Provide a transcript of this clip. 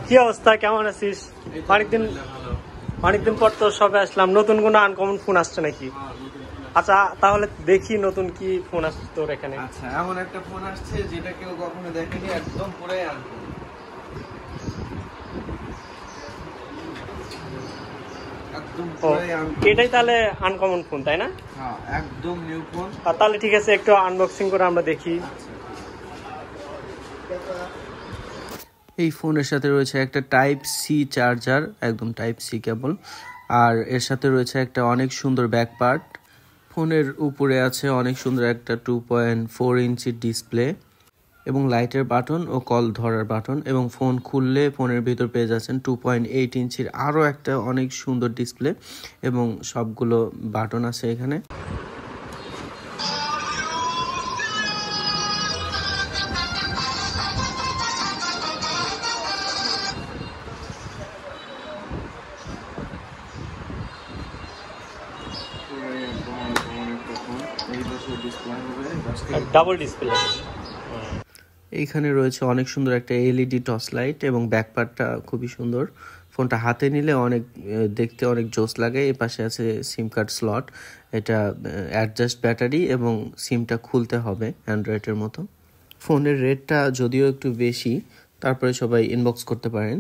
কি অবস্থা, কেমন আছিস? অনেকদিন পর তো সবে আসলাম। নতুন কোনো আনকমন ফোন আসছে নাকি? আচ্ছা তাহলে দেখি নতুন কি ফোন আসছে তোর এখানে। আচ্ছা, এমন একটা ফোন আসছে যেটা কেউ কখনো দেখেনি, একদম পুরাই আনকমন। এটাই তাহলে আনকমন ফোন, তাই না? হ্যাঁ, একদম নিউ ফোন। তাহলে ঠিক আছে, একটু আনবক্সিং করে আমরা দেখি। এই ফোনের সাথে রয়েছে একটা টাইপ সি চার্জার, একদম টাইপ সি কেবল, আর এর সাথে রয়েছে একটা অনেক সুন্দর ব্যাক পার্ট। ফোনের উপরে আছে অনেক সুন্দর একটা 2.4 ইঞ্চির ডিসপ্লে এবং লাইটের বাটন ও কল ধরার বাটন, এবং ফোন খুললে ফোনের ভিতর পেয়ে যাচ্ছেন 2.8 ইঞ্চির আরও একটা অনেক সুন্দর ডিসপ্লে এবং সবগুলো বাটন আছে এখানে। Double display. এইখানে রয়েছে অনেক সুন্দর একটা এলইডি টর্চ লাইট এবং ব্যাকপার্টটা খুবই সুন্দর। ফোনটা হাতে নিলে দেখতে অনেক জোস লাগে। এর পাশে আছে সিম কার্ড স্লট, এটা অ্যাডজাস্ট ব্যাটারি এবং সিমটা খুলতে হবে অ্যান্ড্রয়েডের মতো। ফোনের রেটটা যদিও একটু বেশি, তারপরে সবাই ইনবক্স করতে পারেন।